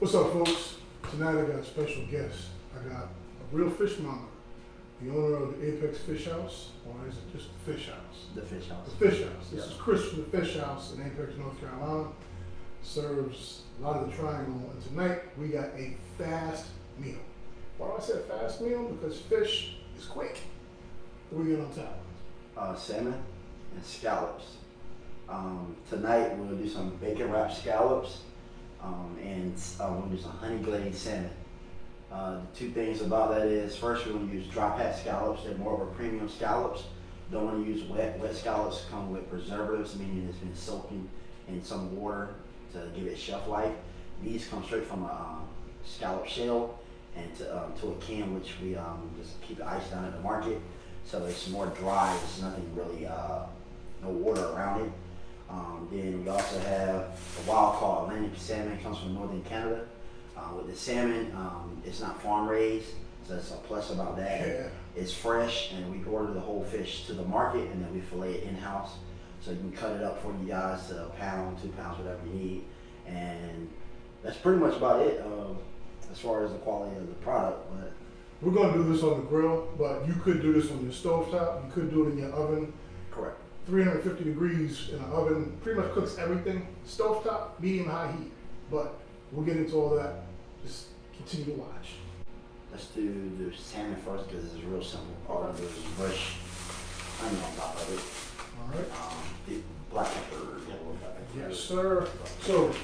What's up, folks? Tonight I got a special guest. I got a real fish monger, the owner of the Apex Fish House, or is it just the Fish House? The Fish House. The Fish House. This is Chris from the Fish House in Apex, North Carolina. Serves a lot of the triangle, and tonight we got a fast meal. Why do I say a fast meal? Because fish is quick. What do we get on top? Salmon and scallops. Tonight we'll do some bacon wrapped scallops, and we'll do some honey glazed salmon. The two things about that is, first we're going to use dry pat scallops. They're more of a premium scallops. Don't want to use wet. Wet scallops come with preservatives, meaning it's been soaking in some water to give it shelf life. These come straight from a scallop shell and to a can, which we just keep the ice down at the market. So it's more dry. There's nothing really, no water around it. Then we also have a wild caught Atlantic salmon. Comes from northern Canada. With the salmon, it's not farm raised, so that's a plus about that. Yeah. It's fresh, and we order the whole fish to the market, and then we fillet it in-house. So you can cut it up for you guys to a pound, 2 pounds, whatever you need. And that's pretty much about it as far as the quality of the product. But We're going to do this on the grill, but you could do this on your stovetop. You could do it in your oven. correct. 350 degrees in an oven pretty much cooks everything. Stovetop, medium high heat. But we'll get into all that. Just continue to watch. Let's do the salmon first because it's real simple. All I do is brush onion on top of it. All right. The black pepper, yeah, a little black pepper. Yes, sir. So,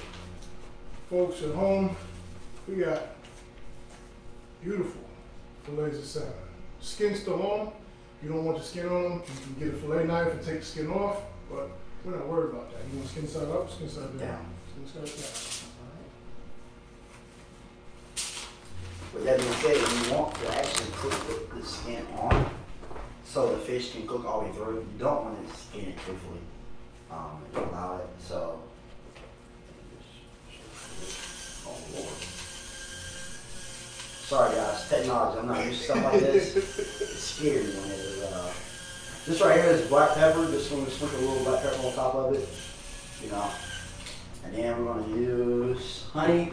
folks at home, we got beautiful fillets of salmon. Skin still on. If you don't want your skin on them, you can get a fillet knife and take the skin off, but we're not worried about that. You want skin side up, skin side down. Skin side down. With that being said, you want to actually cook the skin on so the fish can cook all the way through. You don't want to skin it truthfully and allow it. So, oh Lord. Sorry guys, technology. I'm not used to stuff like this. It's scary when it is. This right here is black pepper. Just going to sprinkle a little black pepper on top of it, you know. And then we're going to use honey.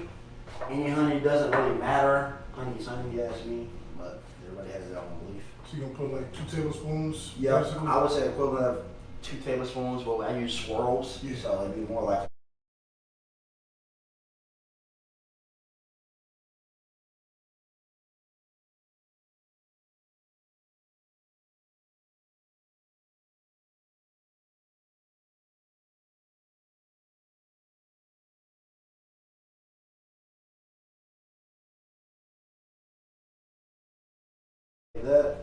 Any honey doesn't really matter. Honey's honey, you ask me, but everybody has their own belief. So you're going to put like 2 tablespoons? Yeah, basically? I would say equivalent of 2 tablespoons, but I use swirls, Yeah. so it'd be more like. That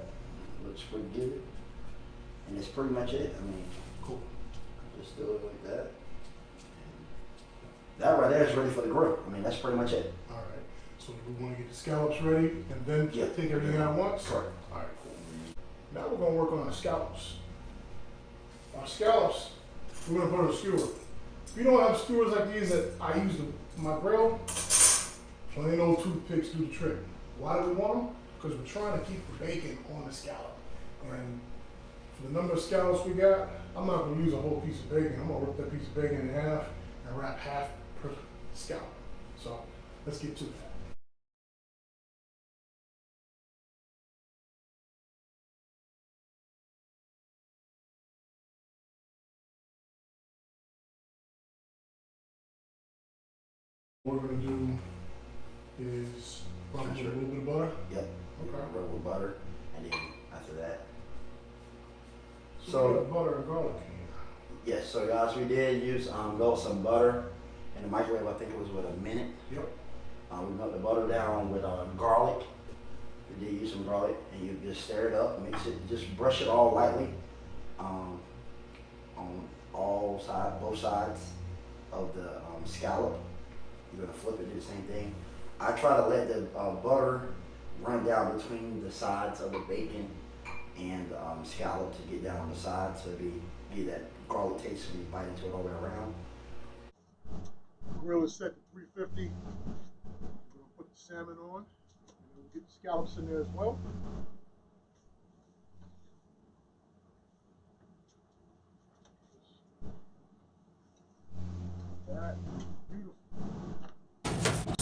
looks pretty good, and that's pretty much it. I mean, Cool. just do it like that. That right there is ready for the grill. I mean, that's pretty much it. All right. So we want to get the scallops ready and then Yeah. take everything out once? Correct. All right, cool. Now we're going to work on our scallops. Our scallops, we're going to put on a skewer. If you don't have skewers like these that I use on my grill, plain old toothpicks do the trick. Why do we want them? Because we're trying to keep the bacon on the scallop. And for the number of scallops we got, I'm not going to use a whole piece of bacon. I'm going to rip that piece of bacon in half and wrap half per scallop. So let's get to that. What we're going to do is rub with a little bit of butter. Yep. Okay. Rub with butter, and then after that. So we got butter and garlic in here. Yes, so guys, we did use melt some butter in the microwave. I think it was with a minute. Yep. We melt the butter down with garlic. We did use some garlic, and you just stir it up, mix it, just brush it all lightly on all sides, both sides of the scallop. You're gonna flip it, do the same thing. I try to let the butter run down between the sides of the bacon and scallop to get down on the sides, so get that garlic taste when you bite into it all the way around. Grill is set to 350. We're going to put the salmon on, and we'll get the scallops in there as well. That beautiful.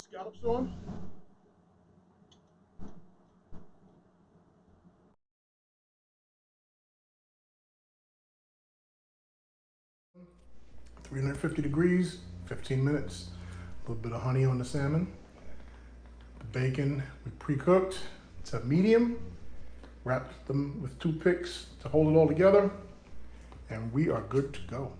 Scallops on. 350 degrees, 15 minutes. A little bit of honey on the salmon. The bacon we pre-cooked to medium. Wrapped them with toothpicks to hold it all together. And we are good to go.